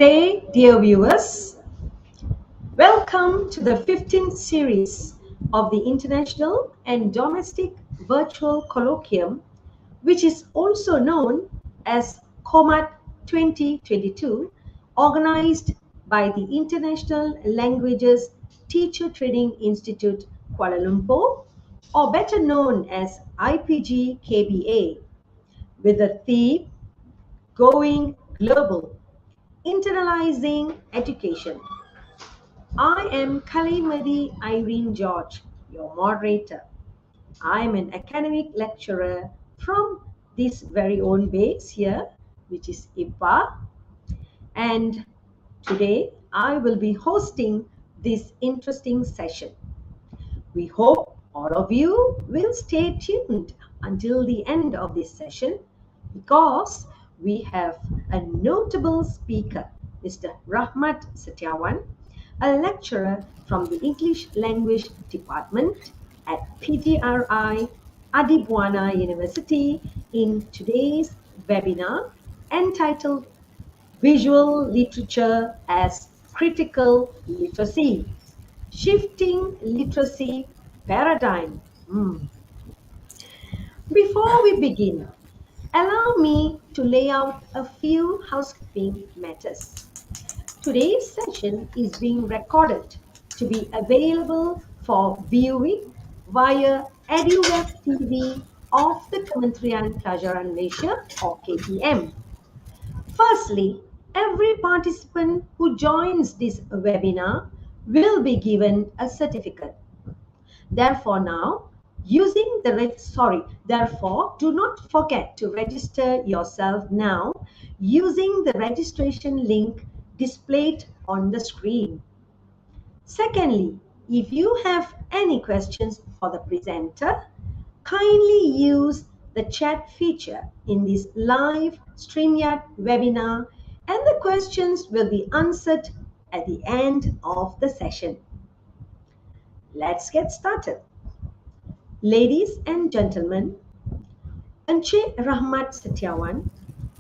day, dear viewers. Welcome to the 15th series of the International and Domestic Virtual Colloquium, which is also known as COMAT 2022, organized by the International Languages Teacher Training Institute, Kuala Lumpur, or better known as IPG KBA, with the theme Going Global, Internalizing Education. I am Kalimadi Irene George, your moderator. I am an academic lecturer from this very own base here, which is IPA, and today I will be hosting this interesting session. We hope all of you will stay tuned until the end of this session because we have a notable speaker, Mr. Rahmat Setiawan, a lecturer from the English Language Department at PGRI Adibwana University in today's webinar entitled Visual Literature as Critical Literacy. Shifting literacy paradigm. Before we begin, allow me to lay out a few housekeeping matters. Today's session is being recorded to be available for viewing via EduWeb TV of the Kementerian Pelajaran Malaysia or KPM. Firstly, every participant who joins this webinar will be given a certificate. Therefore, do not forget to register yourself now using the registration link displayed on the screen. Secondly, if you have any questions for the presenter, kindly use the chat feature in this live StreamYard webinar and the questions will be answered at the end of the session. Let's get started. Ladies and gentlemen, Encik Rahmat Setiawan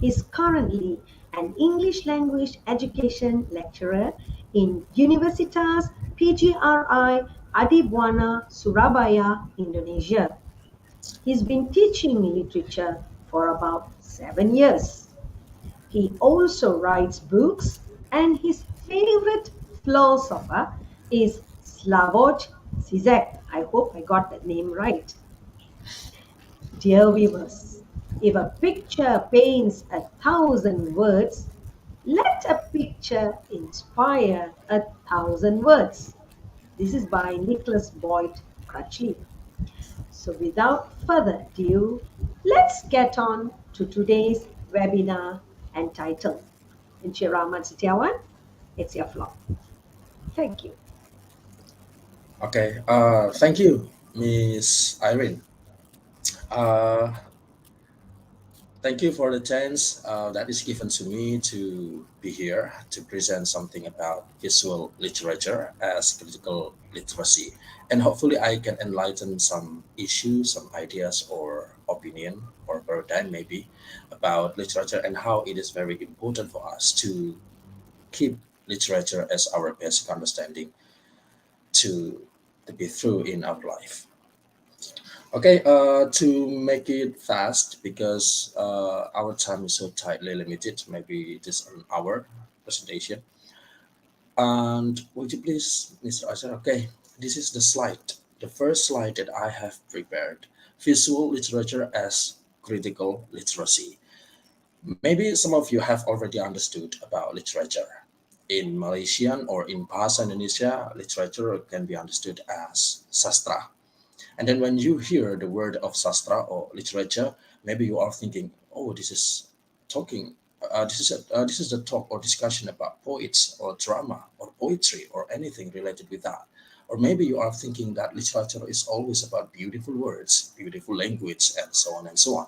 is currently an English language education lecturer in Universitas PGRI Adibwana, Surabaya, Indonesia. He's been teaching literature for about 7 years. He also writes books and his favorite philosopher is Slavoj Zizek. I hope I got that name right. Dear viewers, if a picture paints 1,000 words, let a picture inspire 1,000 words. This is by Nicholas Boyd Crutchley. So without further ado, let's get on to today's webinar entitled Encik Rahmat Setiawan, it's your floor. Thank you. Okay, thank you, Miss Irene. Uh, Thank you for the chance that is given to me to be here to present something about visual literature as critical literacy. And hopefully I can enlighten some issues, some ideas or opinion or paradigm maybe about literature and how it is very important for us to keep literature as our basic understanding to, to be through in our life. Okay, to make it fast because our time is so tightly limited, maybe it is an hour presentation. And would you please, Mr. Azhar? Okay, this is the slide, the first slide that I have prepared. Visual literature as critical literacy. Maybe some of you have already understood about literature. In Malaysian or in Bahasa Indonesia, literature can be understood as sastra. And then when you hear the word of sastra or literature, maybe you are thinking, oh, this is talking. This is a talk or discussion about poets or drama or poetry or anything related with that. Or maybe you are thinking that literature is always about beautiful words, beautiful language, and so on and so on.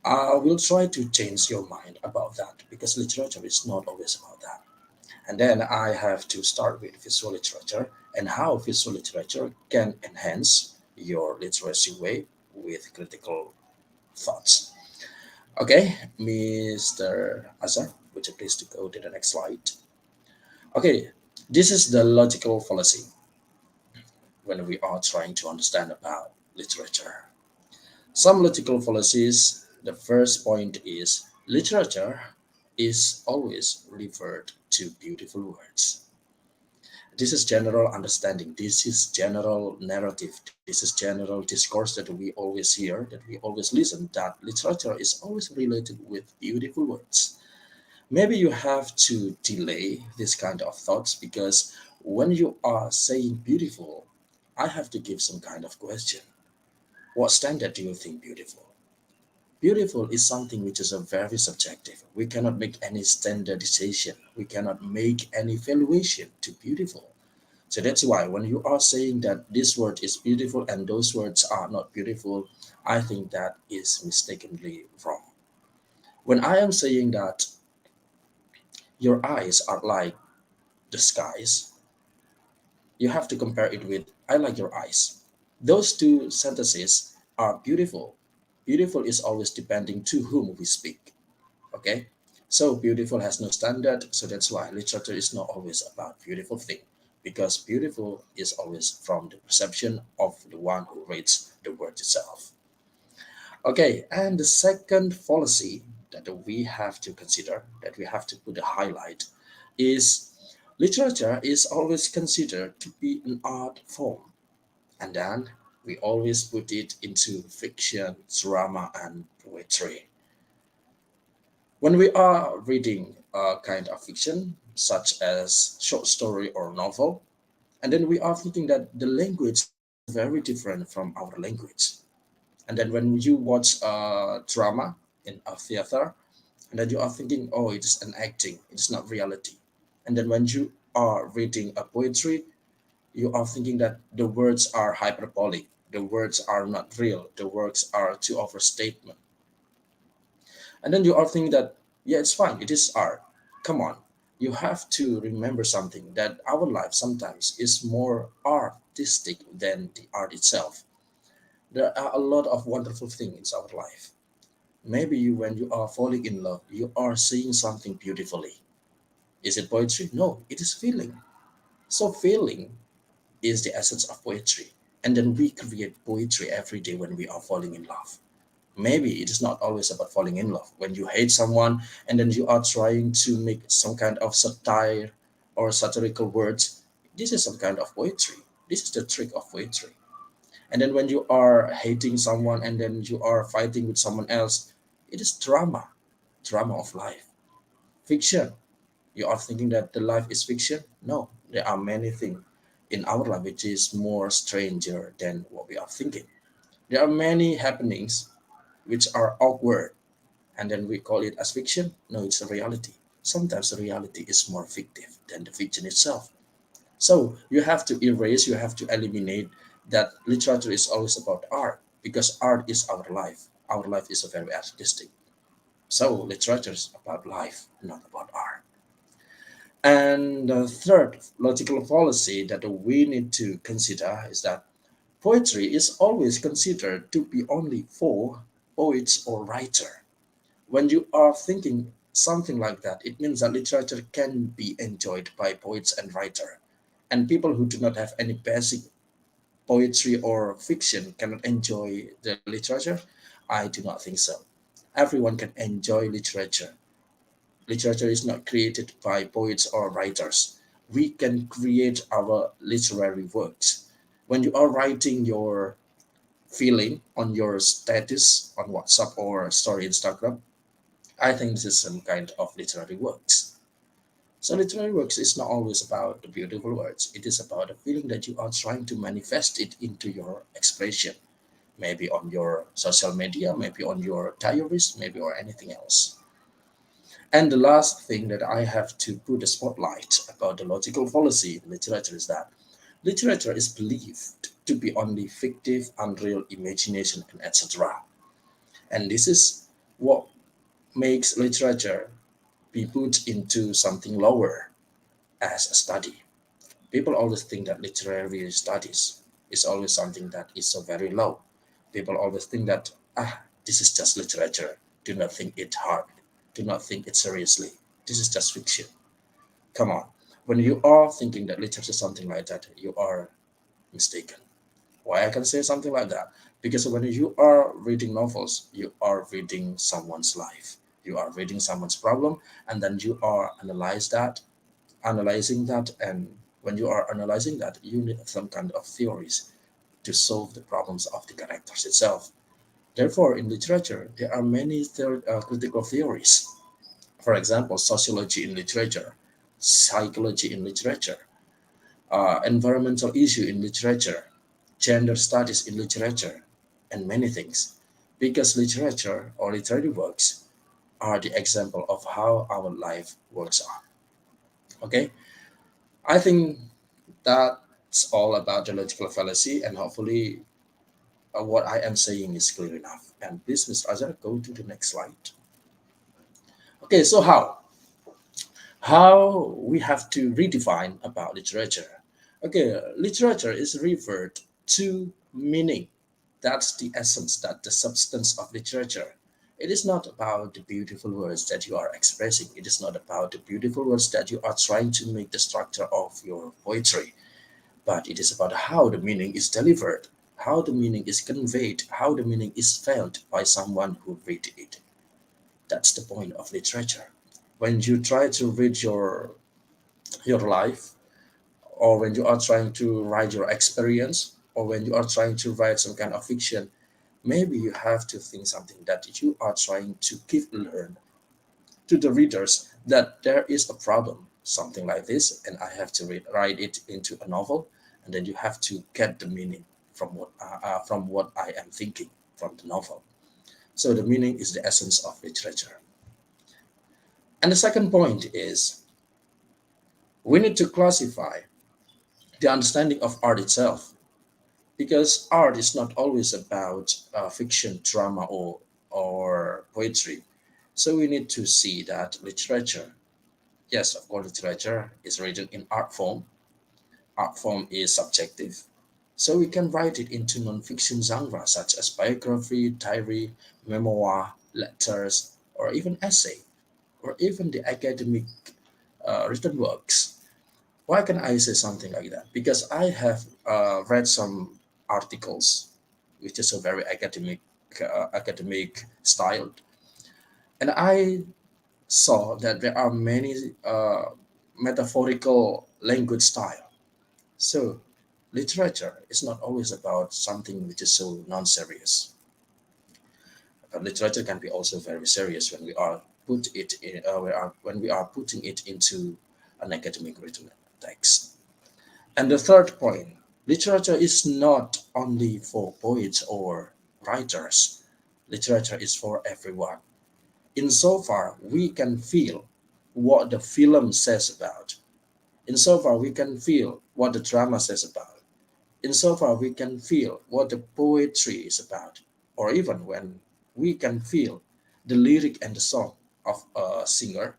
I will try to change your mind about that because literature is not always about that. And then I have to start with visual literature and how visual literature can enhance your literacy way with critical thoughts. Okay, Mr. Azhar, Would you please to go to the next slide? Okay, this is the logical fallacy when we are trying to understand about literature. Some logical fallacies. The first point is literature is always referred to beautiful words. This is general understanding. This is general narrative. This is general discourse that we always hear, that we always listen, that literature is always related with beautiful words. Maybe you have to delay this kind of thoughts because when you are saying beautiful, I have to give some kind of question. What standard do you think beautiful? Beautiful is something which is a very subjective. We cannot make any standardization. We cannot make any valuation to beautiful. So that's why when you are saying that this word is beautiful and those words are not beautiful, I think that is mistakenly wrong. When I am saying that your eyes are like the skies, you have to compare it with I like your eyes. Those two sentences are beautiful. Beautiful is always depending to whom we speak. Okay? So beautiful has no standard, so that's why literature is not always about beautiful thing. Because beautiful is always from the perception of the one who reads the word itself. Okay, and the second fallacy that we have to consider, that we have to put a highlight, is literature is always considered to be an art form. And then we always put it into fiction, drama, and poetry. When we are reading a kind of fiction, such as short story or novel, and then we are thinking that the language is very different from our language. And then when you watch a drama in a theater, and then you are thinking, oh, it is an acting, it's not reality. And then when you are reading a poetry, you are thinking that the words are hyperbolic, the words are not real, the words are too overstatement. And then you are thinking that, yeah, it's fine, it is art. Come on, you have to remember something that our life sometimes is more artistic than the art itself. There are a lot of wonderful things in our life. Maybe you, when you are falling in love, you are seeing something beautifully. Is it poetry? No, it is feeling. So feeling is the essence of poetry. And then we create poetry every day when we are falling in love. Maybe it is not always about falling in love. When you hate someone and then you are trying to make some kind of satire or satirical words, this is some kind of poetry. This is the trick of poetry. And then when you are hating someone and then you are fighting with someone else, it is drama, drama of life. Fiction. You are thinking that the life is fiction? No, there are many things in our life which is more stranger than what we are thinking. There are many happenings which are awkward and then we call it as fiction. No, it's a reality. Sometimes the reality is more fictive than the fiction itself. So you have to erase, you have to eliminate that literature is always about art because art is our life. Our life is a very artistic. So literature is about life, not about art. And the third logical fallacy that we need to consider is that poetry is always considered to be only for poets or writer. When you are thinking something like that, it means that literature can be enjoyed by poets and writer. And people who do not have any basic poetry or fiction cannot enjoy the literature. I do not think so. Everyone can enjoy literature. Literature is not created by poets or writers. We can create our literary works. When you are writing your feeling on your status on WhatsApp or story Instagram, I think this is some kind of literary works. So literary works is not always about the beautiful words. It is about the feeling that you are trying to manifest it into your expression. Maybe on your social media, maybe on your diaries, maybe or anything else. And the last thing that I have to put a spotlight about the logical fallacy in literature is that literature is believed to be only fictive, unreal imagination, and etc. And this is what makes literature be put into something lower as a study. People always think that literary studies is always something that is so very low. People always think that, this is just literature. Do not think it hard. Do not think it seriously. This is just fiction. Come on. When you are thinking that literature is something like that, you are mistaken. Why I can say something like that? Because when you are reading novels, you are reading someone's life. You are reading someone's problem, and then you are analyzing that, and when you are analyzing that, you need some kind of theories to solve the problems of the characters itself. Therefore, in literature, there are many critical theories. For example, sociology in literature, psychology in literature, environmental issue in literature, gender studies in literature, and many things. Because literature or literary works are the example of how our life works are. Okay, I think that's all about the logical fallacy, and hopefully, what I am saying is clear enough. And please, Mr. Azhar, go to the next slide. Okay, so how we have to redefine about literature. Okay, literature is referred to meaning. That's the essence, that the substance of literature. It is not about the beautiful words that you are expressing. It is not about the beautiful words that you are trying to make the structure of your poetry, but it is about how the meaning is delivered, how the meaning is conveyed, how the meaning is felt by someone who read it. That's the point of literature. When you try to read your life, or when you are trying to write your experience, or when you are trying to write some kind of fiction, maybe you have to think something that you are trying to give learn to the readers that there is a problem, something like this, and I have to write it into a novel, and then you have to get the meaning from what I am thinking from the novel. So the meaning is the essence of literature. And the second point is we need to classify the understanding of art itself, because art is not always about fiction, drama, or poetry. So we need to see that literature, yes, of course, literature is written in art form. Art form is subjective. So we can write it into non-fiction genre such as biography, diary, memoir, letters, or even essay, or even the academic written works. Why can I say something like that? Because I have read some articles, which is a very academic style, and I saw that there are many metaphorical language style. So literature is not always about something which is so non-serious. But literature can be also very serious when we are when we are putting it into an academic written text. And the third point, literature is not only for poets or writers. Literature is for everyone. Insofar we can feel what the film says about. Insofar we can feel what the drama says about. Insofar we can feel what the poetry is about. Or even when we can feel the lyric and the song of a singer,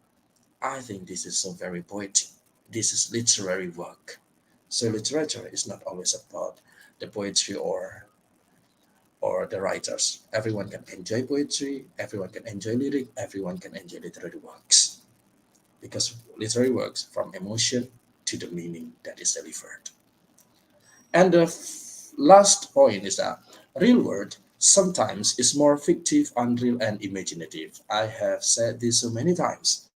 I think this is so very poetic. This is literary work. So literature is not always about the poetry or the writers. Everyone can enjoy poetry, everyone can enjoy lyric, everyone can enjoy literary works. Because literary works from emotion to the meaning that is delivered. And the last point is that real world sometimes is more fictive, unreal, and imaginative. I have said this so many times.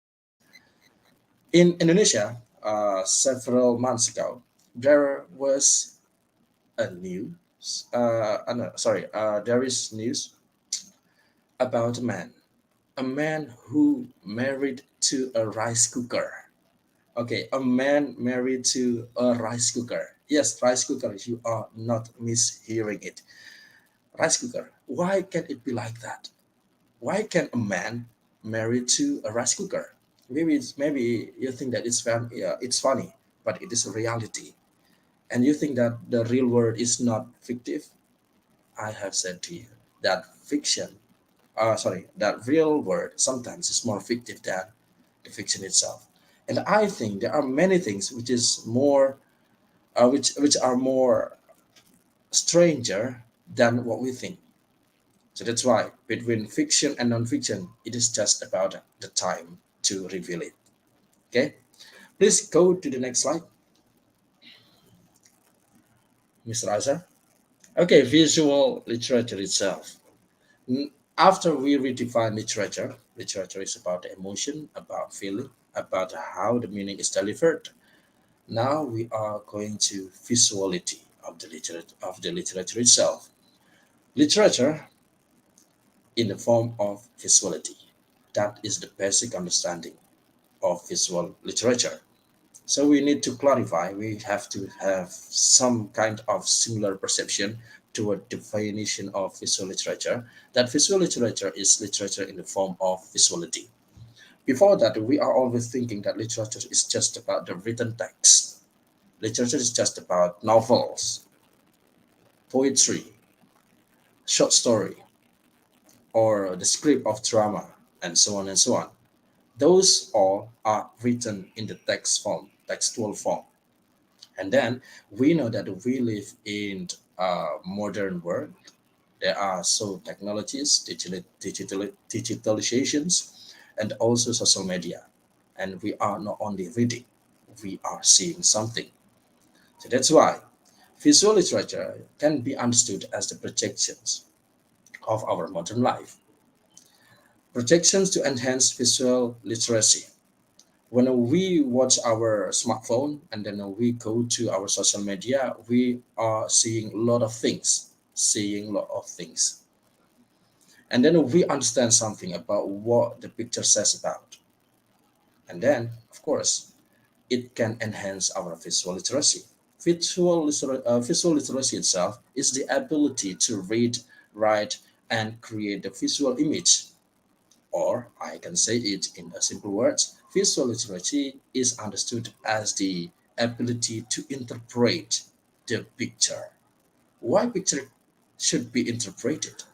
In Indonesia, several months ago, there was a news. No, sorry, there is news about a man who married to a rice cooker. Okay, a man married to a rice cooker. Yes, rice cooker. You are not mishearing it. Rice cooker. Why can it be like that? Why can a man marry to a rice cooker? Maybe you think that it's funny, but it is a reality. And you think that the real world is not fictive. I have said to you that that real world sometimes is more fictive than the fiction itself. And I think there are many things which are more stranger than what we think. So that's why between fiction and non-fiction, it is just about the time to reveal it. Okay, please go to the next slide, Mr. Azhar. Okay, visual literature itself. After we redefine literature, literature is about emotion, about feeling, about how the meaning is delivered. Now we are going to visuality of the literature itself. Literature in the form of visuality. That is the basic understanding of visual literature. So we need to clarify, we have to have some kind of similar perception to a definition of visual literature, that visual literature is literature in the form of visuality. Before that, we are always thinking that literature is just about the written text. Literature is just about novels, poetry, short story, or the script of drama, and so on and so on. Those all are written in the text form, textual form. And then we know that we live in a modern world. There are so technologies, digitalizations, and also social media. And we are not only reading, we are seeing something. So that's why visual literature can be understood as the projections of our modern life. Projections to enhance visual literacy. When we watch our smartphone and then we go to our social media, we are seeing a lot of things, seeing a lot of things. And then we understand something about what the picture says about. And then, of course, it can enhance our visual literacy. Visual literacy itself is the ability to read, write, and create a visual image. Or I can say it in a simple words, visual literacy is understood as the ability to interpret the picture. Why picture should be interpreted?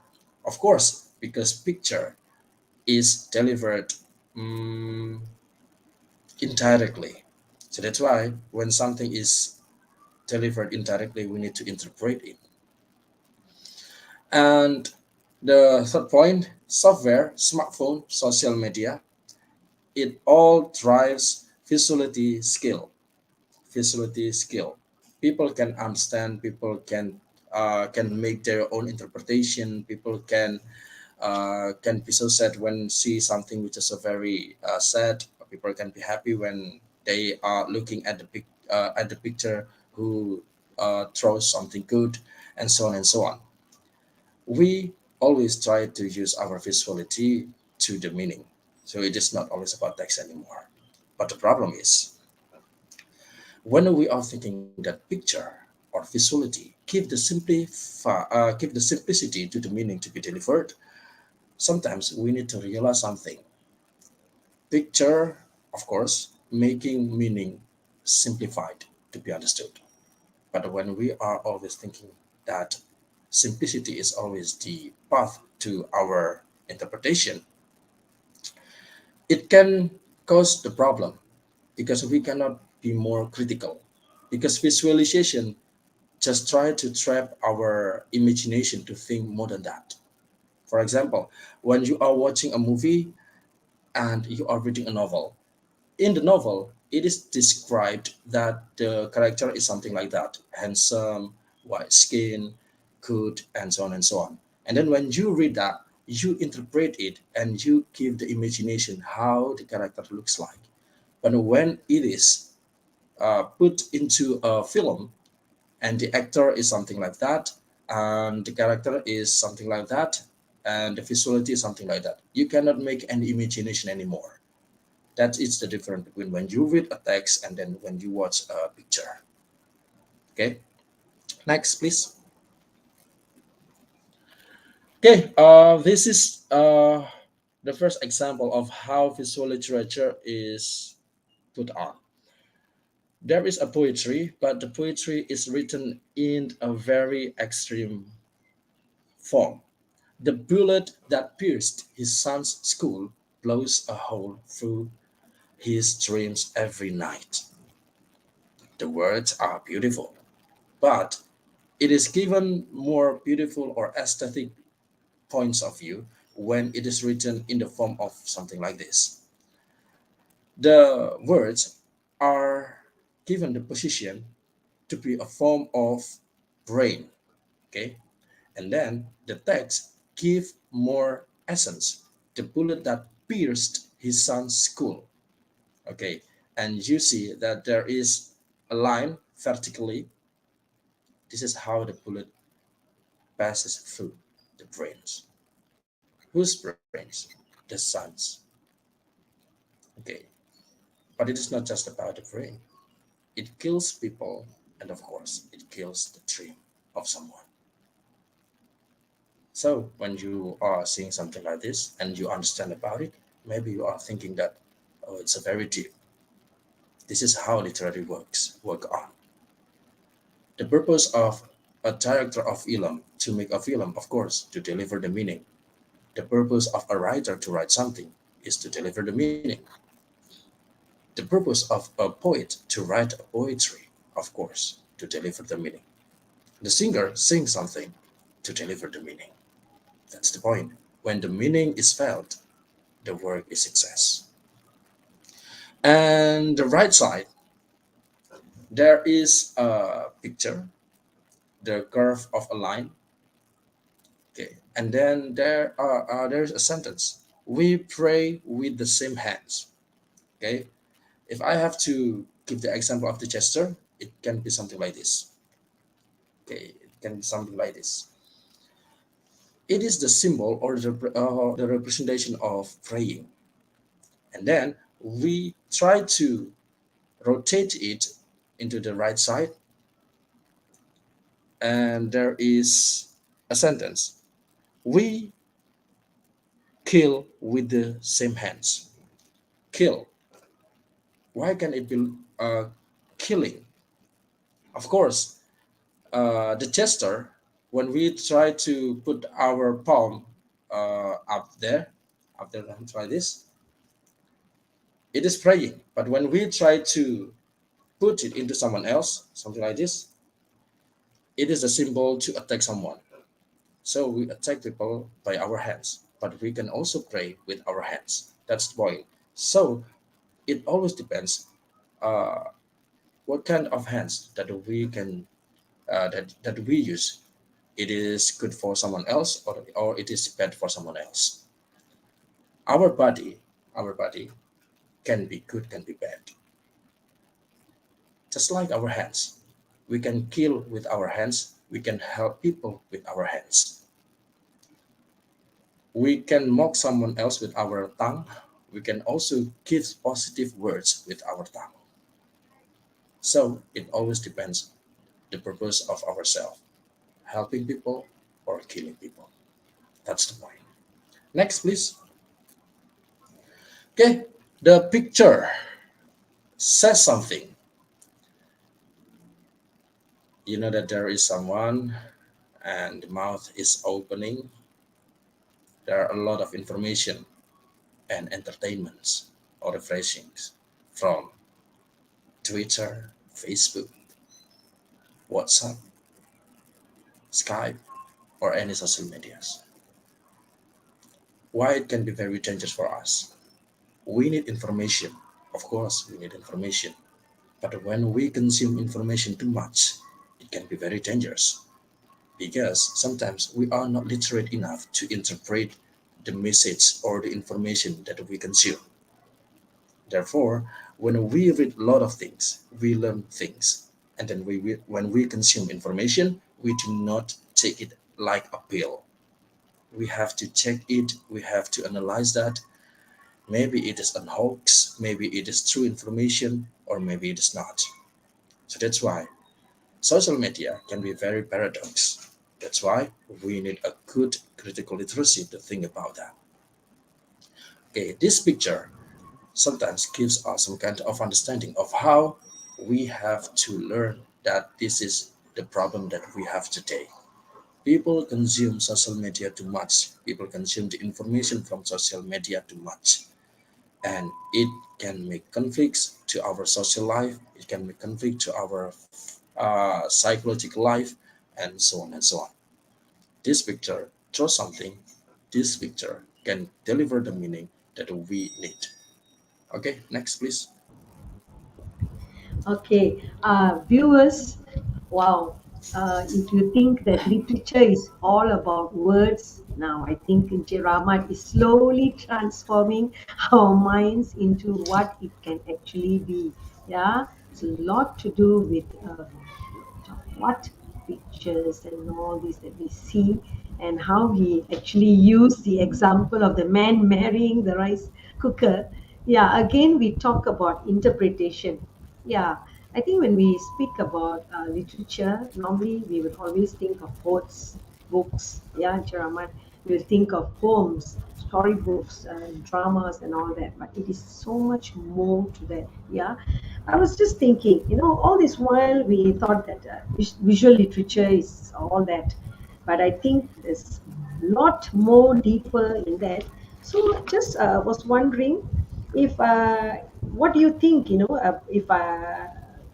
Of course, because picture is delivered mm, indirectly. So that's why when something is delivered indirectly, we need to interpret it. And the third point, software, smartphone, social media, it all drives visuality skill. People can understand, people can make their own interpretation, people can be so sad when see something which is a very sad. People can be happy when they are looking at the picture who throws something good, and so on and so on. We always try to use our visuality to the meaning, so it is not always about text anymore. But the problem is when we are thinking that picture or visuality give the simplicity to the meaning to be delivered, sometimes we need to realize something. Picture, of course, making meaning simplified to be understood. But when we are always thinking that simplicity is always the path to our interpretation, it can cause the problem because we cannot be more critical. Because visualization just try to trap our imagination to think more than that. For example, when you are watching a movie and you are reading a novel, in the novel, it is described that the character is something like that, handsome, white skin, good, and so on and so on. And then when you read that, you interpret it and you give the imagination how the character looks like. But when it is put into a film and the actor is something like that, and the character is something like that, and the visuality is something like that, you cannot make any imagination anymore. That is the difference between when you read a text and then when you watch a picture. Okay, next, please. Okay, this is the first example of how visual literature is put on. There is a poetry, but the poetry is written in a very extreme form. The bullet that pierced his son's skull blows a hole through his dreams every night. The words are beautiful, but it is given more beautiful or aesthetic points of view when it is written in the form of something like this. The words are given the position to be a form of brain, okay? And then the text give more essence. The bullet that pierced his son's skull, okay? And you see that there is a line vertically. This is how the bullet passes through the brains. Whose brains? The son's. Okay. But it is not just about the brain. It kills people, and of course, it kills the dream of someone. So when you are seeing something like this and you understand about it, maybe you are thinking that, oh, it's a very deep. This is how literary works work on. The purpose of a director of film to make a film, of course, to deliver the meaning. The purpose of a writer to write something is to deliver the meaning. The purpose of a poet to write a poetry, of course, to deliver the meaning. The singer sings something to deliver the meaning. That's the point. When the meaning is felt, the work is success. And the right side, there is a picture, the curve of a line. Okay, and then there's a sentence. We pray with the same hands. Okay, if I have to give the example of the gesture, it can be something like this. Okay, it can be something like this. It is the symbol or the representation of praying, and then we try to rotate it into the right side, and there is a sentence. We kill with the same hands. Kill. Why can it be killing? Of course, the gesture, when we try to put our palm up there, try this, it is praying. But when we try to put it into someone else, something like this, it is a symbol to attack someone. So we attack people by our hands, but we can also pray with our hands. That's the point. So it always depends uh, what kind of hands that we can that we use. It is good for someone else, or it is bad for someone else. Our body, our body can be good, can be bad. Just like our hands, we can kill with our hands. We can help people with our hands. We can mock someone else with our tongue. We can also give positive words with our tongue. So it always depends the purpose of ourselves, helping people or killing people. That's the point. Next, please. Okay, the picture says something. You know that there is someone and the mouth is opening. There are a lot of information and entertainments or refreshings from Twitter, Facebook, WhatsApp, Skype, or any social medias. Why it can be very dangerous for us? We need information. Of course, we need information. But when we consume information too much, it can be very dangerous because sometimes we are not literate enough to interpret the message or the information that we consume. Therefore, when we read a lot of things, we learn things, and then when we consume information, we do not take it like a pill. We have to check it. We have to analyze that. Maybe it is a hoax. Maybe it is true information, or maybe it is not. So that's why social media can be very paradox. That's why we need a good critical literacy to think about that. Okay, this picture sometimes gives us some kind of understanding of how we have to learn that this is the problem that we have today. People consume social media too much. People consume the information from social media too much. And it can make conflicts to our social life. It can make conflict to our psychological life, and so on and so on. This picture shows something. This picture can deliver the meaning that we need. Okay, next, please. Okay, viewers, wow. If you think that literature is all about words, now I think Ramat is slowly transforming our minds into what it can actually be. Yeah, it's a lot to do with what pictures and all this that we see, and how he actually used the example of the man marrying the rice cooker. Yeah, again we talk about interpretation. Yeah, I think when we speak about literature, normally we would always think of quotes, books. Yeah, Jaramat. We'll think of poems, storybooks, dramas, and all that. But it is so much more to that. Yeah, I was just thinking, all this while we thought that visual literature is all that, but I think there's a lot more deeper in that. So just was wondering if what do you think,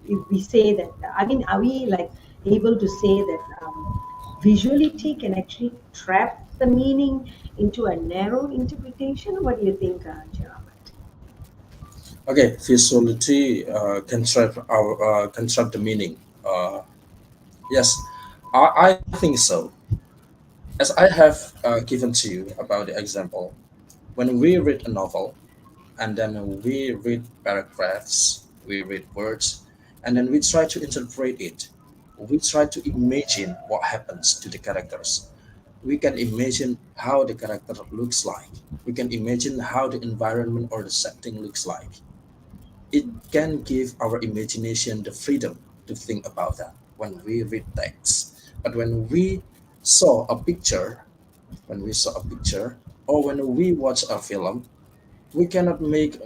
if we say that, I mean, are we like able to say that visuality can actually trap the meaning into a narrow interpretation? What do you think, Jaramat? Okay, visuality construct the meaning. Yes, I think so. As I have given to you about the example, when we read a novel and then we read paragraphs, we read words, and then we try to interpret it. We try to imagine what happens to the characters. We can imagine how the character looks like. We can imagine how the environment or the setting looks like. It can give our imagination the freedom to think about that when we read text. But saw a picture, when we saw a picture, or when we watch a film, we cannot make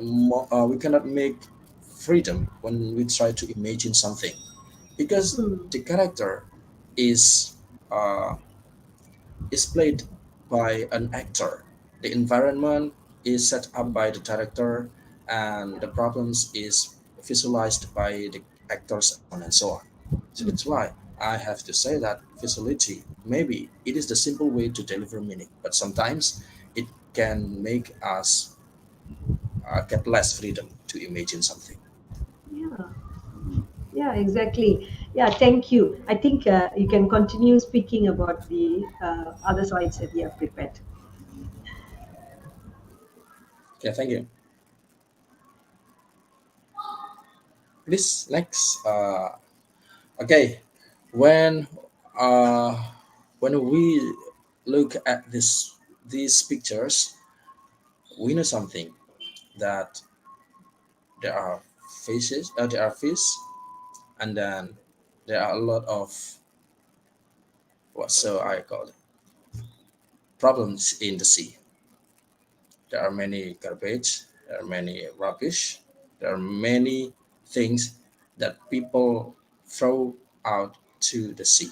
freedom when we try to imagine something, because Hmm. the character is uh, is played by an actor. The environment is set up by the director, and the problems is visualized by the actors on and so on. So that's why I have to say that visuality, maybe it is the simple way to deliver meaning, but sometimes it can make us get less freedom to imagine something. Yeah. Yeah, exactly. Yeah, thank you. I think you can continue speaking about the other slides that you have prepared. Okay, thank you. Please, next. Okay, when uh, when we look at these pictures, we know something, that there are there are fish, and then there are a lot of, what so I call it, problems in the sea. There are many garbage, there are many rubbish, there are many things that people throw out to the sea.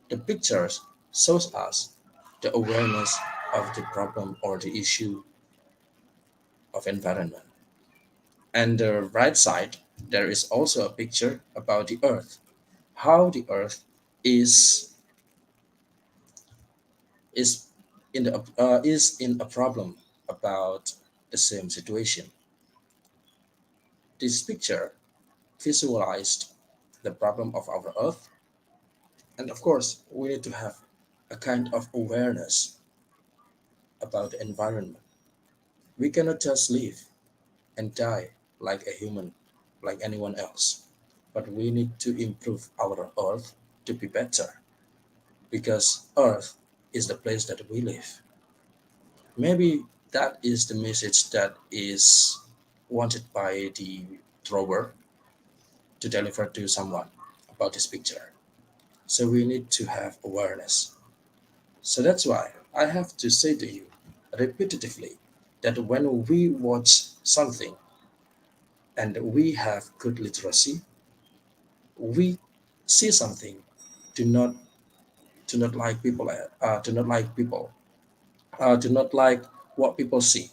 The pictures shows us the awareness of the problem or the issue of environment. And the right side, there is also a picture about the earth, how the earth is is is in a problem about the same situation. This picture visualized the problem of our earth, and of course we need to have a kind of awareness about the environment. We cannot just live and die like a human, like anyone else. But we need to improve our earth to be better, because earth is the place that we live. Maybe that is the message that is wanted by the drawer to deliver to someone about this picture. So we need to have awareness. So that's why I have to say to you repetitively that when we watch something and we have good literacy, we see something, do not like people, do not like people, do not like what people see.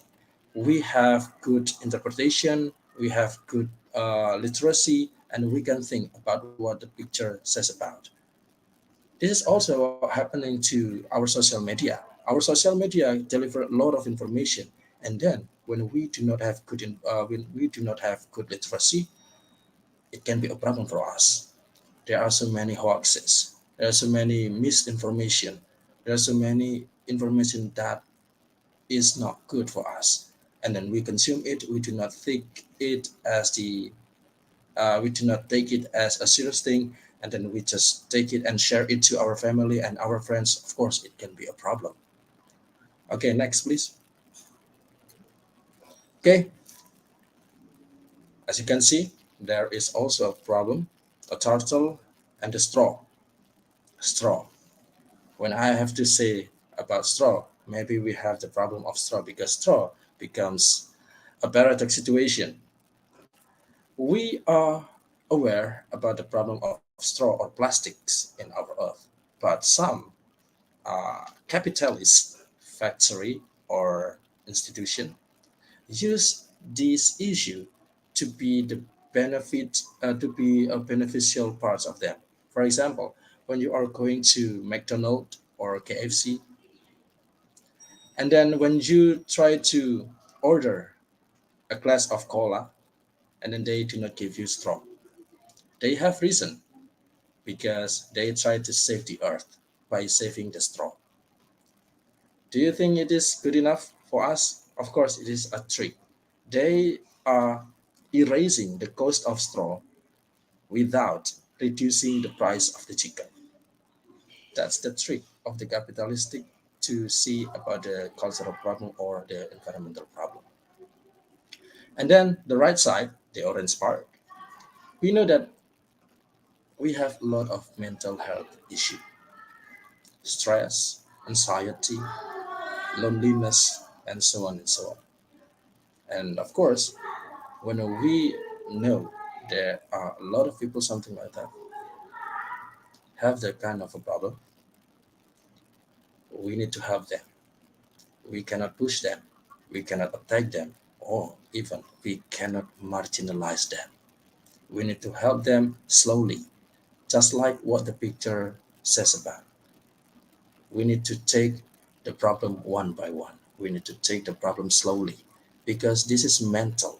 We have good interpretation, we have good literacy, and we can think about what the picture says about. This is also happening to our social media. Our social media deliver a lot of information, and then when we do not have when we do not have good literacy, it can be a problem for us. There are so many hoaxes. There are so many misinformation. There are so many information that is not good for us, and then we consume it. We do not think it as the we do not take it as a serious thing, and then we just take it and share it to our family and our friends. Of course, it can be a problem. Okay, next, please. Okay, as you can see, there is also a problem, a turtle and a straw. Straw. When I have to say about straw, maybe we have the problem of straw because straw becomes a paradox situation. We are aware about the problem of straw or plastics in our earth, but some capitalist factory or institution use this issue to be the to be a beneficial parts of them. For example, when you are going to McDonald's or KFC, and then when you try to order a glass of cola, and then they do not give you straw, they have reason because they try to save the earth by saving the straw. Do you think it is good enough for us? Of course, it is a trick. They are erasing the cost of straw without reducing the price of the chicken. That's the trick of the capitalistic to see about the cultural problem or the environmental problem. And then the right side, the orange part, we know that we have a lot of mental health issue, stress, anxiety, loneliness, and so on and so on. And of course, when we know there are a lot of people, something like that, have that kind of a problem, we need to help them. We cannot push them, we cannot attack them, or even we cannot marginalize them. We need to help them slowly, just like what the picture says about. We need to take the problem one by one. We need to take the problem slowly because this is mental.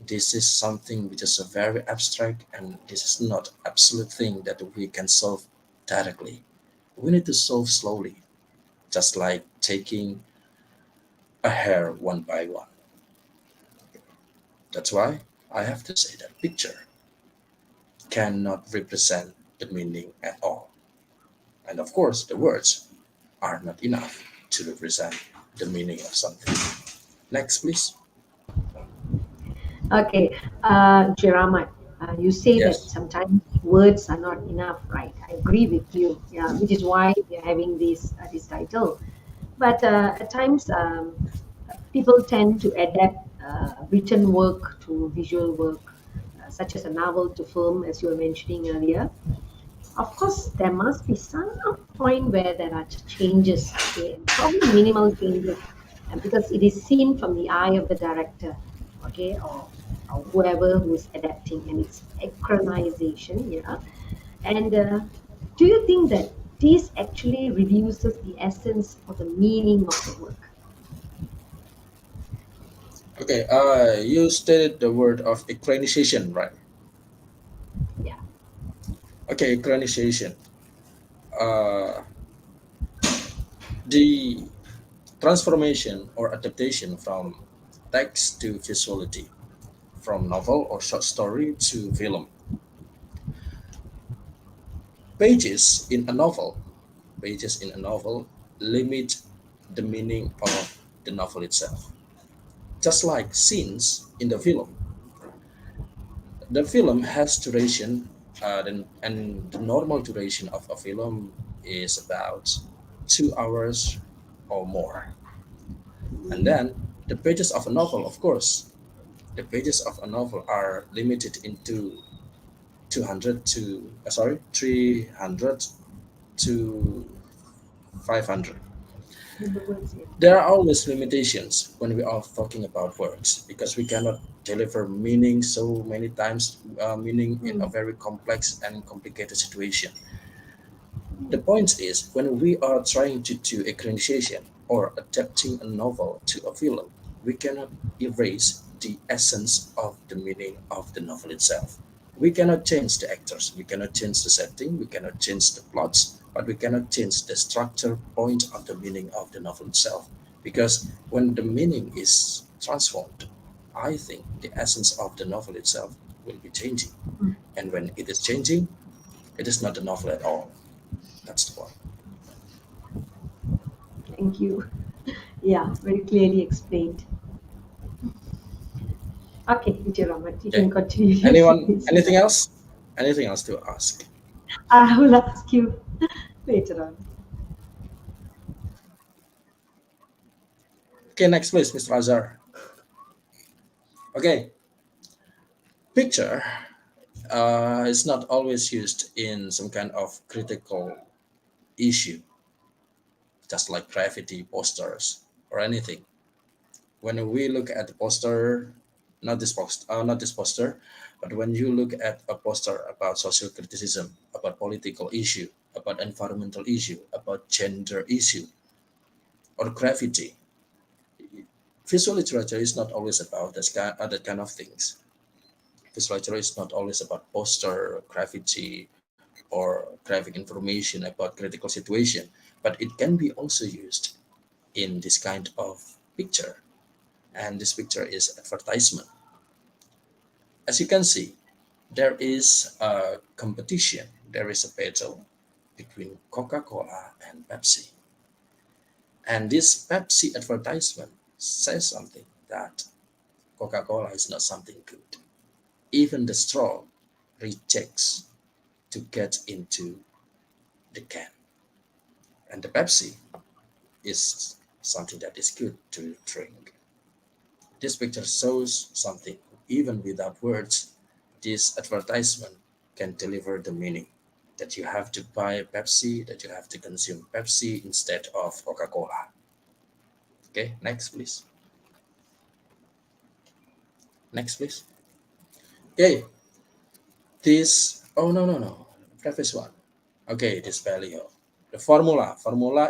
This is something which is a very abstract, and this is not absolute thing that we can solve directly. We need to solve slowly, just like taking a hair one by one. That's why I have to say that picture cannot represent the meaning at all. And of course, the words are not enough to represent the meaning of something. Next, please. Okay, Jiramat, you say that Yes. sometimes words are not enough, right? I agree with you. Yeah, which is why we are having this title. But at times, people tend to adapt written work to visual work, such as a novel to film, as you were mentioning earlier. Of course, there must be some point where there are changes, okay, probably minimal changes, and because it is seen from the eye of the director, okay, or whoever who is adapting, and it's acronization, yeah. And do you think that this actually reduces the essence or the meaning of the work? Okay. You stated the word of ecranization, right? Yeah. Okay, ecranization. Uh, the transformation or adaptation from text to visuality, from novel or short story to film. Pages in a novel, pages in a novel limit the meaning of the novel itself. Just like scenes in the film. The film has duration, and the normal duration of a film is about 2 hours or more. And then the pages of a novel, of course, the pages of a novel are limited into 200 to, 300 to 500. In the words, yeah. There are always limitations when we are talking about words because we cannot deliver meaning so many times, meaning in a Hmm. very complex and complicated situation. The point is, when we are trying to do equalization or adapting a novel to a film, we cannot erase the essence of the meaning of the novel itself. We cannot change the actors, we cannot change the setting, we cannot change the plots, but we cannot change the structure point of the meaning of the novel itself. Because when the meaning is transformed, I think the essence of the novel itself will be changing. Mm. And when it is changing, it is not a novel at all. That's the point. Thank you. Yeah, very clearly explained. Okay, Vijay Ramat, you can Okay. continue your Anyone? series. Anything else? Anything else to ask? I will ask you later on. Okay, next please, Mr. Azhar. Okay, picture is not always used in some kind of critical issue, just like graffiti posters or anything. When we look at the poster, not this poster, but when you look at a poster about social criticism, about political issue, about environmental issue, about gender issue, or graffiti, visual literature is not always about that kind of things. Visual literature is not always about poster, graffiti, or graphic information about critical situation, but it can be also used in this kind of picture. And this picture is advertisement. As you can see, there is a competition, there is a battle between Coca-Cola and Pepsi. And this Pepsi advertisement says something that Coca-Cola is not something good. Even the straw rejects to get into the can. And the Pepsi is something that is good to drink. This picture shows something. Even without words, this advertisement can deliver the meaning that you have to buy Pepsi, that you have to consume Pepsi instead of Coca Cola. Okay, next, please. Next, please. Okay, this. Oh, no, no, no. Previous one. Okay, this value. The formula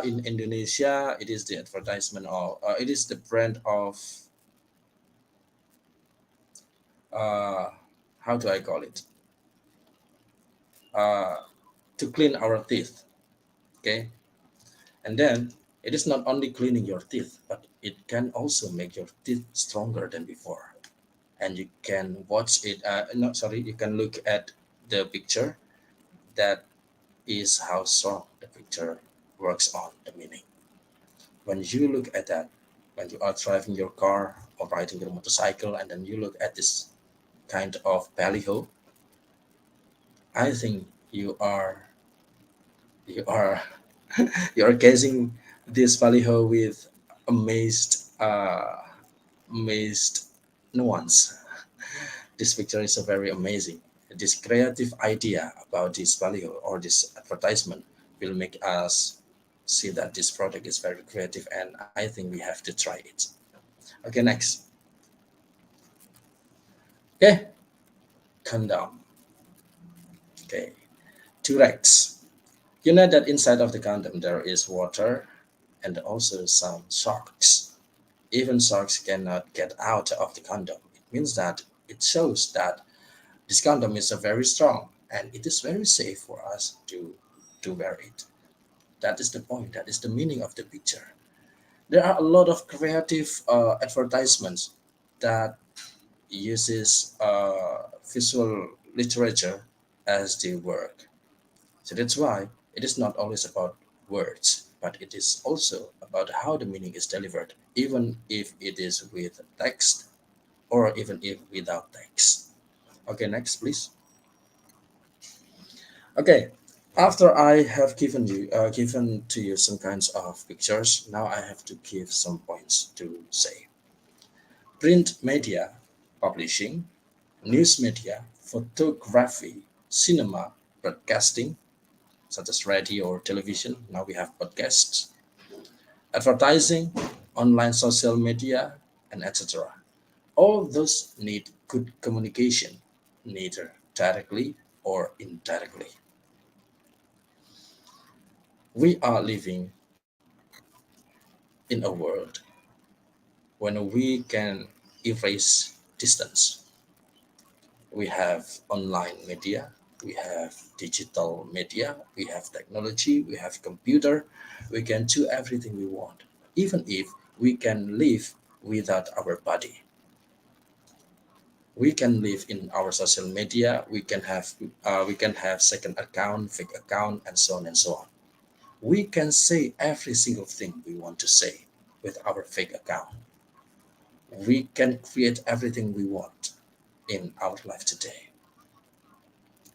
in Indonesia, it is the advertisement of it is the brand of uh how do I call it, uh to clean our teeth. Okay, and then it is not only cleaning your teeth, but it can also make your teeth stronger than before. And you can watch it, no, sorry, you can look at the picture. That is how strong the picture works on the meaning. When you look at that, when you are driving your car or riding your motorcycle, and then you look at this kind of ballyhoo, I think you are you are gazing this ballyhoo with amazed amazed nuance. This picture is a very amazing. This creative idea about this value or this advertisement will make us see that this product is very creative, and I think we have to try it. Okay, next. Okay, condom. Okay, T-Rex. You know that inside of the condom there is water and also some sharks. Even sharks cannot get out of the condom. It means that it shows that this condom is a very strong and it is very safe for us to wear it. That is the point. That is the meaning of the picture. There are a lot of creative advertisements that uses visual literature as the work. So that's why it is not always about words, but it is also about how the meaning is delivered, even if it is with text or even if without text. Okay, next, please. Okay, after I have given to you some kinds of pictures, now I have to give some points to say. Print media, publishing, news media, photography, cinema, broadcasting, such as radio or television. Now we have podcasts, advertising, online social media, and etc. All of those need good communication, neither directly or indirectly. We are living in a world when we can erase distance. We have online media, we have digital media, we have technology, we have computer, we can do everything we want, even if we can live without our body. We can live in our social media, we can have second account, fake account, and so on and so on. We can say every single thing we want to say with our fake account. We can create everything we want in our life today.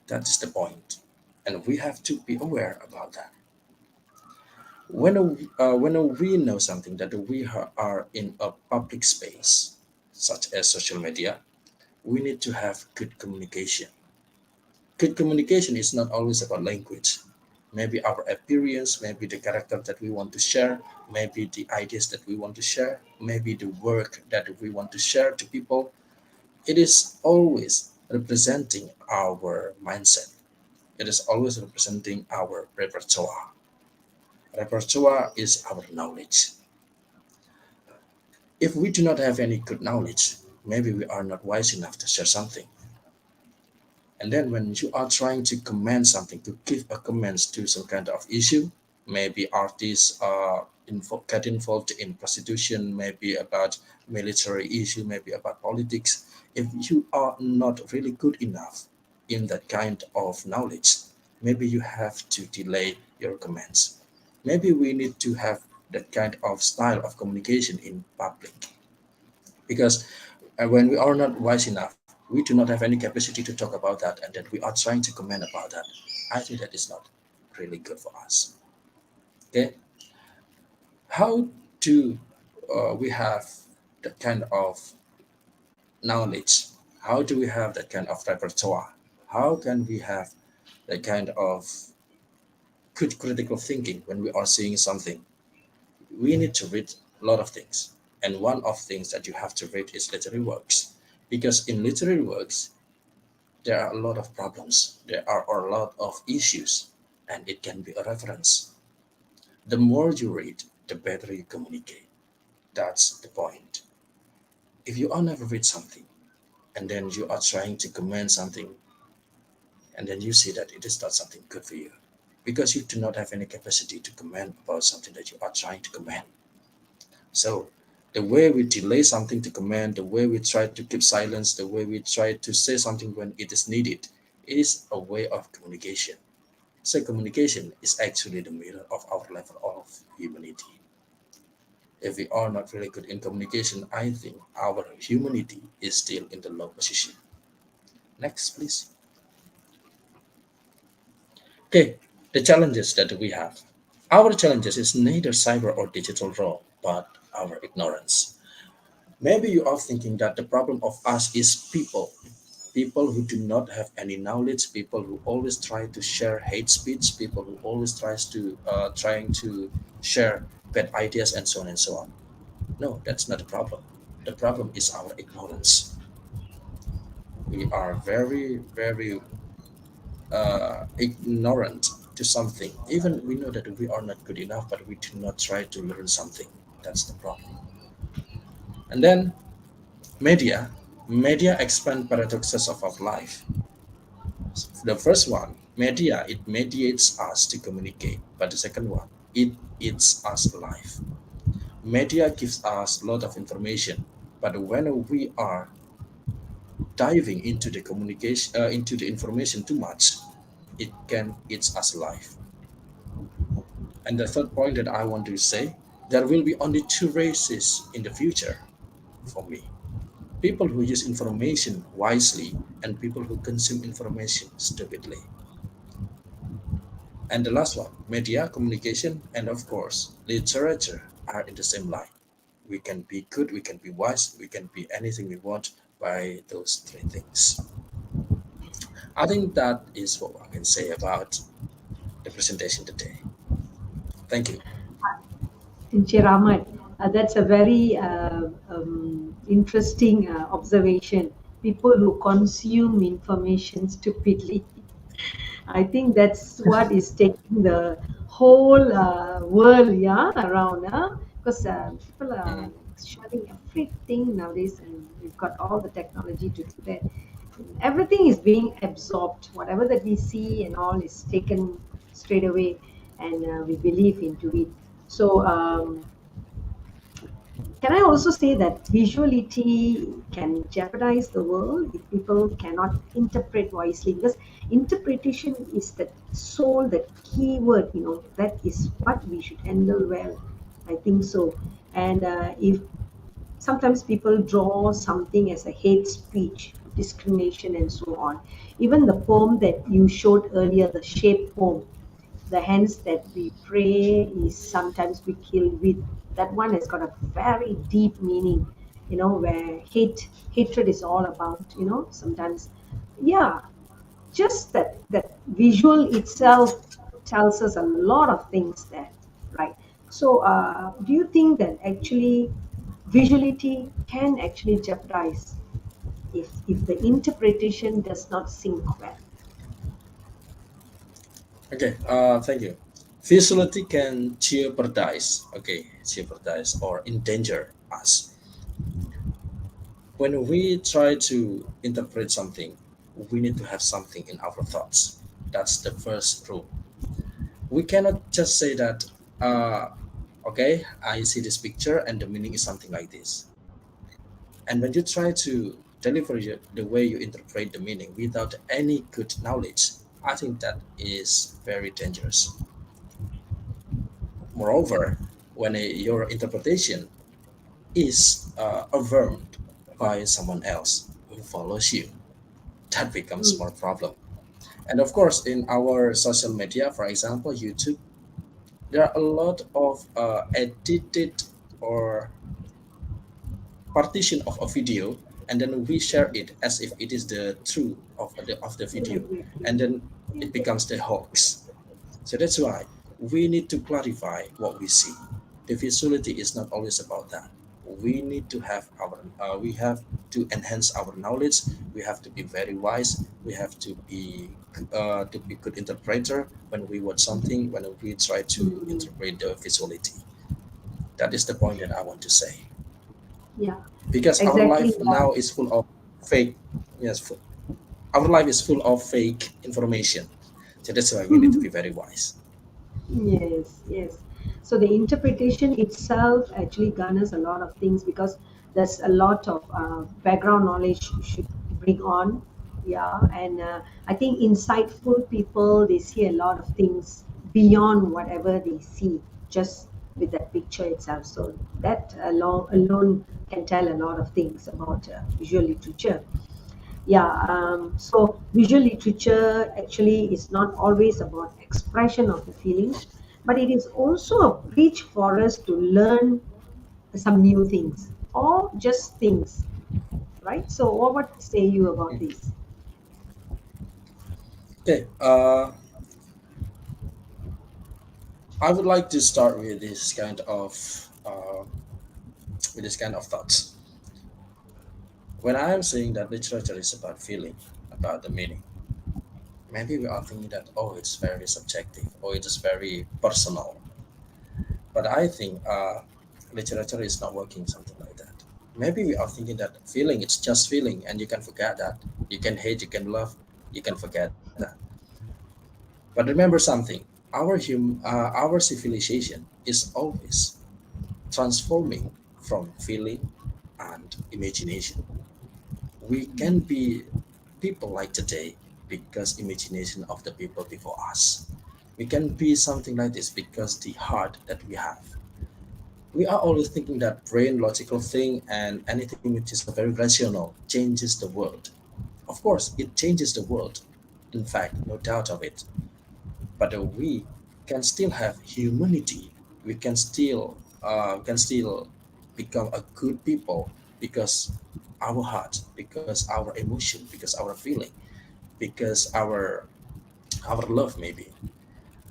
That is the point. And we have to be aware about that. When we know something that are in a public space, such as social media, we need to have good communication. Good communication is not always about language. Maybe our appearance, maybe the character that we want to share, maybe the ideas that we want to share, maybe the work that we want to share to people. It is always representing our mindset. It is always representing our repertoire. Repertoire is our knowledge. If we do not have any good knowledge, maybe we are not wise enough to share something. And then when you are trying to comment something, to give a comments to some kind of issue, maybe artists get involved in prostitution, maybe about military issue, maybe about politics. If you are not really good enough in that kind of knowledge, maybe you have to delay your comments. Maybe we need to have that kind of style of communication in public, because when we are not wise enough, we do not have any capacity to talk about that, and then we are trying to comment about that. I think that is not really good for us. Okay, how do we have that kind of knowledge? How do we have that kind of repertoire? How can we have that kind of good critical thinking when we are seeing something? We need to read a lot of things, and one of things that you have to read is literary works, because in literary works there are a lot of problems, there are a lot of issues, and it can be a reference. The more you read, the better you communicate. That's the point. If you are never read something and then you are trying to comment something, and then you see that it is not something good for you, because you do not have any capacity to comment about something that you are trying to comment. So the way we delay something to comment, the way we try to keep silence, the way we try to say something when it is needed, is a way of communication. So communication is actually the mirror of our level of humanity. If we are not really good in communication, I think our humanity is still in the low position. Next, please. Okay, the challenges that we have. Our challenges is neither cyber or digital raw, but our ignorance. Maybe you are thinking that the problem of us is people who do not have any knowledge, people who always try to share hate speech, people who always trying to share bad ideas, and so on and so on. No, that's not the problem. The problem is our ignorance. We are very ignorant to something. Even we know that we are not good enough, but we do not try to learn something. That's the problem. And then media expand paradoxes of our life. The first one, media, it mediates us to communicate. But the second one, it eats us alive. Media gives us a lot of information, but when we are diving into the communication, into the information too much, it can eat us alive. And the third point that I want to say, there will be only two races in the future for me: people who use information wisely and people who consume information stupidly. And the last one, media, communication, and of course, literature are in the same line. We can be good, we can be wise, we can be anything we want by those three things. I think that is what I can say about the presentation today. Thank you. Chiraman, that's a very interesting observation. People who consume information stupidly. I think that's what is taking the whole world, yeah, around, because people are Mhm. like sharing everything nowadays, and we've got all the technology to do that. Everything is being absorbed. Whatever that we see and all is taken straight away, and we believe into it. So, can I also say that visuality can jeopardize the world if people cannot interpret wisely? Because interpretation is the soul, the key word, that is what we should handle well. I think so. And if sometimes people draw something as a hate speech, discrimination, and so on. Even the poem that you showed earlier, the shape poem, the hands that we pray is sometimes we kill with. That one has got a very deep meaning, where hatred is all about, sometimes. Yeah, just that visual itself tells us a lot of things there, right? So do you think that actually visuality can actually jeopardize if the interpretation does not sync well? Okay, thank you. Visuality can jeopardize, okay, jeopardize or endanger us. When we try to interpret something, we need to have something in our thoughts. That's the first rule. We cannot just say that, uh, okay, I see this picture and the meaning is something like this. And when you try to deliver the way you interpret the meaning without any good knowledge, I think that is very dangerous. Moreover, when your interpretation is affirmed by someone else who follows you, that becomes Mm. more problem. And of course, in our social media, for example, YouTube, there are a lot of edited or partition of a video, and then we share it as if it is the truth of the video, Exactly. and then it becomes the hoax. So that's why we need to clarify what we see. The visuality is not always about that. We have to enhance our knowledge. We have to be very wise. We have to be good interpreter when we watch something. When we try to Mm. interpret the visuality, that is the point that I want to say. Yeah, Because our exactly. life now is full of fake. Yes, our life is full of fake information. So that's why we need to be very wise. Yes, yes. So the interpretation itself actually garners a lot of things because there's a lot of background knowledge you should bring on. Yeah, and I think insightful people, they see a lot of things beyond whatever they see just with that picture itself. So that alone can tell a lot of things about visual literature. Yeah, so visual literature actually is not always about expression of the feelings, but it is also a bridge for us to learn some new things or just things, right? So what say you about Mm. this? Okay, I would like to start with this kind of thoughts. When I am saying that literature is about feeling, about the meaning, maybe we are thinking that, oh, it's very subjective or it is very personal. But I think literature is not working something like that. Maybe we are thinking that feeling it's just feeling, and you can forget that. You can hate, you can love, you can forget that. But remember something: our civilization is always transforming from feeling and imagination. We can be people like today because imagination of the people before us. We can be something like this because the heart that we have. We are always thinking that brain logical thing and anything which is very rational changes the world. Of course, it changes the world. In fact, no doubt of it. But we can still have humanity. We can still become a good people because our heart, because our emotion, because our feeling, because our love maybe.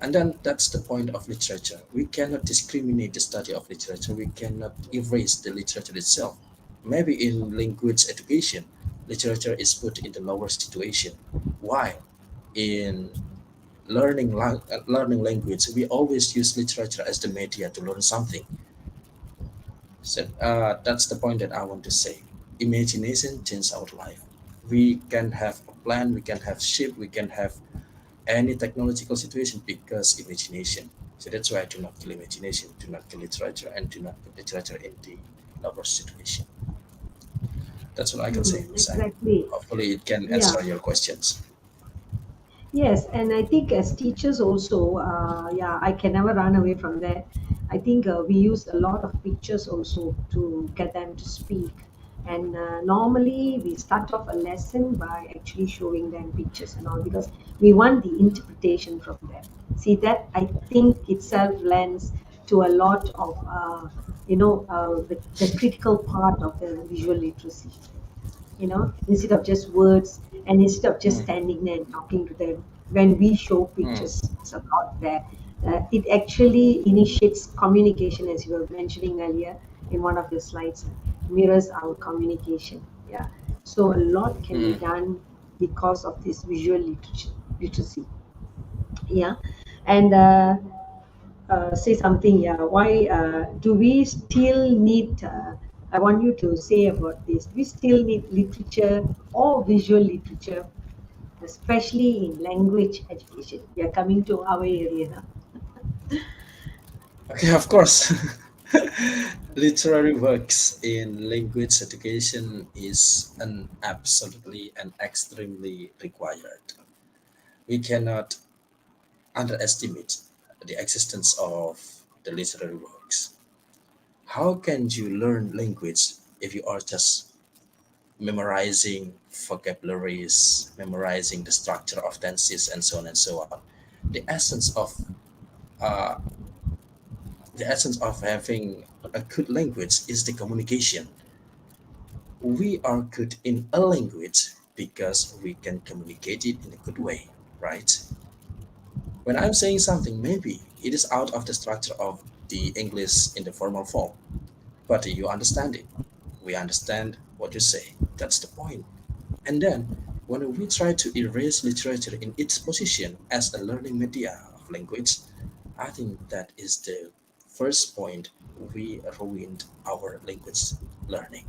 And then that's the point of literature. We cannot discriminate the study of literature. We cannot erase the literature itself. Maybe in language education, literature is put in the lower situation. While in learning language, we always use literature as the media to learn something. So that's the point that I want to say. Imagination changes our life. We can have a plan, we can have ship, we can have any technological situation because imagination. So that's why I do not kill imagination, do not kill literature, and do not put literature in the lover situation. That's what I can say, Miss Irene. Exactly. Hopefully, it can Yeah. answer your questions. Yes, and I think as teachers also, yeah, I can never run away from that. I think we use a lot of pictures also to get them to speak. And normally we start off a lesson by actually showing them pictures and all because we want the interpretation from them. See, that I think itself lends to a lot of, the critical part of the visual literacy, instead of just words and instead of just Mm, standing there and talking to them. When we show mm, pictures a lot there, it actually initiates communication, as you were mentioning earlier in one of your slides, mirrors our communication. Yeah. So a lot can be mm. done because of this visual literacy. Yeah. And say something. Yeah, why do we still need? I want you to say about this. We still need literature or visual literature, especially in language education. We are coming to our area now. Okay, of course. Literary works in language education is an absolutely and extremely required. We cannot underestimate the existence of the literary works. How can you learn language if you are just memorizing vocabularies, memorizing the structure of tenses, and so on and so on? The essence of uh, the essence of having a good language is the communication. We are good in a language because we can communicate it in a good way, right? When I'm saying something, maybe it is out of the structure of the English in the formal form, but you understand it. We understand what you say. That's the point. And then, when we try to erase literature in its position as a learning media of language, I think that is the first point we ruined our language learning.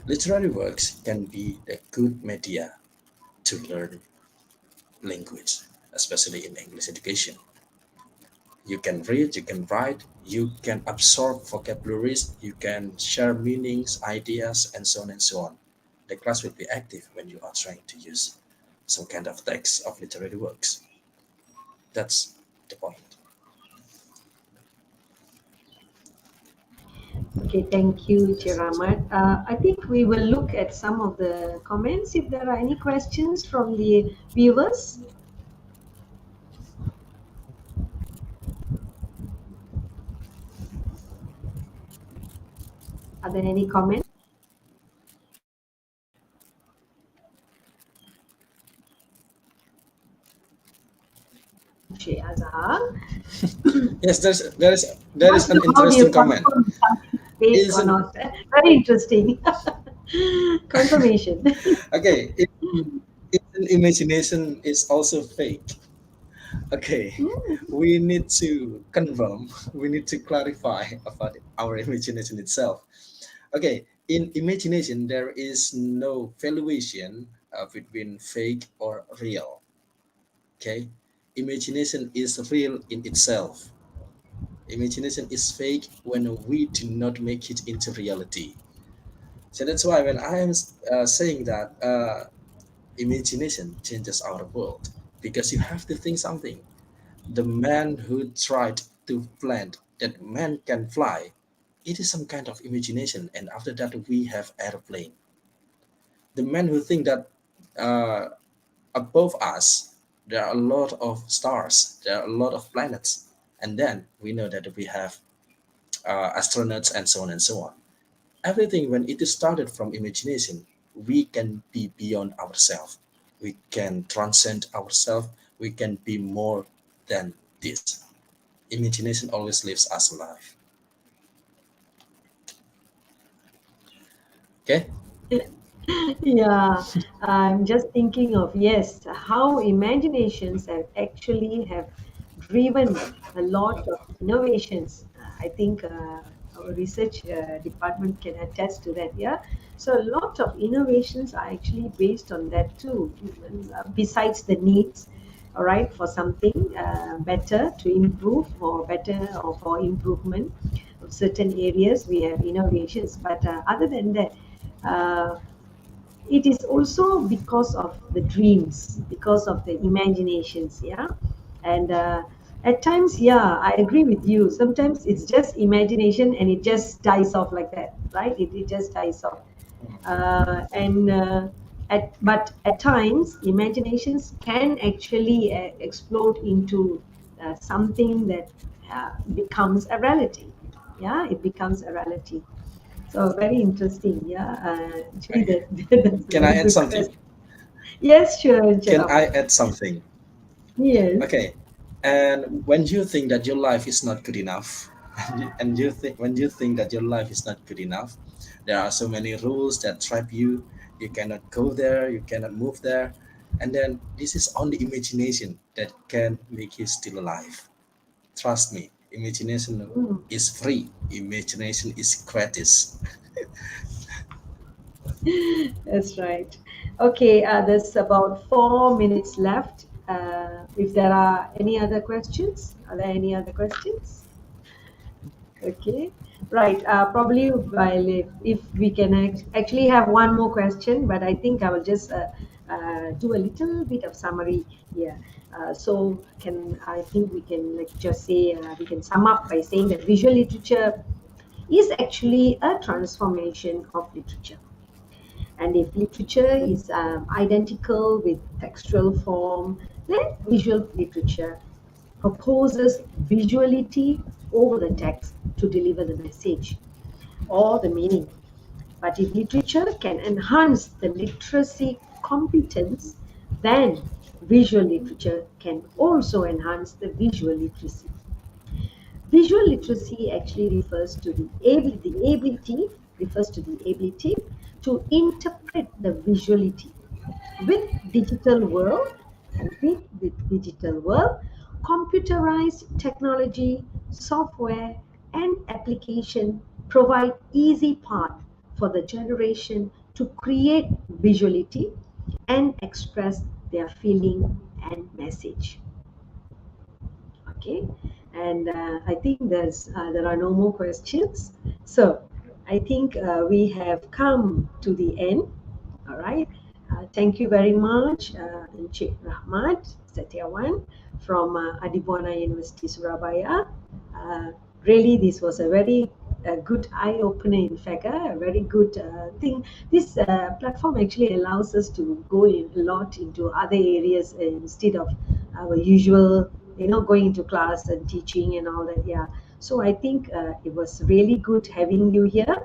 Literary works can be a good media to learn language, especially in English education. You can read, you can write, you can absorb vocabularies, you can share meanings, ideas, and so on and so on. The class will be active when you are trying to use some kind of text of literary works. That's the point. Okay, thank you, Chiramat. I think we will look at some of the comments if there are any questions from the viewers. Are there any comments? Shay Azhar. Yes, there is an How do you interesting comment. confirm something is fake or Isn't not? Very interesting. Confirmation. okay? Isn't imagination is also fake. Okay, Mm, we need to confirm. We need to clarify about our imagination itself. Okay, in imagination, there is no valuation between fake or real. Okay, imagination is real in itself. Imagination is fake when we do not make it into reality. So that's why when I am saying that imagination changes our world, because you have to think something. The man who tried to plant that man can fly, it is some kind of imagination. And after that, we have airplane. The men who think that uh, above us there are a lot of stars, there are a lot of planets, and then we know that we have astronauts and so on and so on. Everything, when it is started from imagination, we can be beyond ourselves. We can transcend ourselves. We can be more than this. Imagination always leaves us alive. Okay. yeah, I'm just thinking of yes, how imaginations have driven a lot of innovations. I think our research department can attest to that. Yeah. So a lot of innovations are actually based on that too. Besides the needs, all right, for something better to improve or better or for improvement of certain areas, we have innovations. But other than that, uh, it is also because of the dreams, because of the imaginations, yeah. And at times, yeah, I agree with you, sometimes it's just imagination and it just dies off like that, right? It just dies off. And but at times imaginations can actually explode into something that becomes a reality. Yeah, it becomes a reality. So very interesting. Yeah, actually, Okay. that's a Can I very add good something? question. Yes, sure, Can Gerald. I add something? Yes. Okay. And when you think that your life is not good enough, and you think when you think that your life is not good enough, there are so many rules that trap you. You cannot go there, you cannot move there, and then this is only imagination that can make you still alive. Trust me, imagination Mm, is free. Imagination is gratis. that's right. Okay, there's about 4 minutes left. If there are any other questions, are there any other questions? Okay, right. Probably while if we can actually have one more question, but I think I will just do a little bit of summary here. So can I think we can like just say we can sum up by saying that visual literature is actually a transformation of literature. And if literature is identical with textual form, then visual literature proposes visuality over the text to deliver the message or the meaning. But if literature can enhance the literacy competence, then visual literature can also enhance the visual literacy. Visual literacy actually the ability refers to the ability to interpret the visuality with digital world and with digital world, computerized technology, software, and application provide easy path for the generation to create visuality and express their feeling and message. Okay, and I think there are no more questions. So I think we have come to the end. All right. Thank you very much, Encik Rahmat Setiawan from Adibwana University Surabaya. Uh, Really, this was a very good eye-opener. In fact, a very good thing. This platform actually allows us to go in a lot into other areas instead of our usual, going into class and teaching and all that. Yeah. So I think it was really good having you here.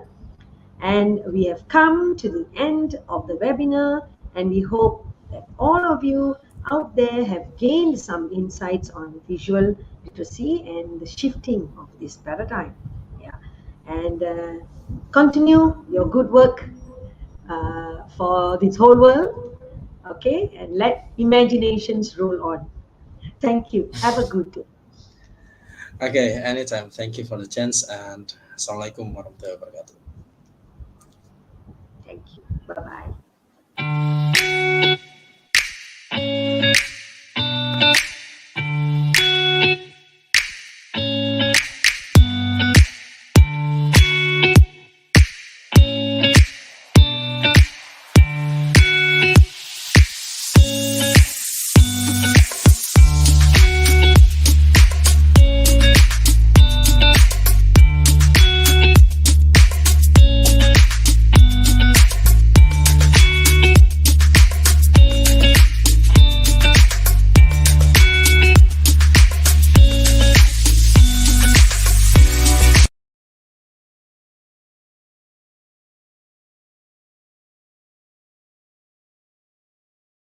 And we have come to the end of the webinar, and we hope that all of you out there have gained some insights on visual literacy and the shifting of this paradigm. Yeah. And continue your good work for this whole world. Okay. And let imaginations roll on. Thank you. Have a good day. Okay, anytime. Thank you for the chance and Assalamualaikum warahmatullahi wabarakatuh. Thank you. Bye bye.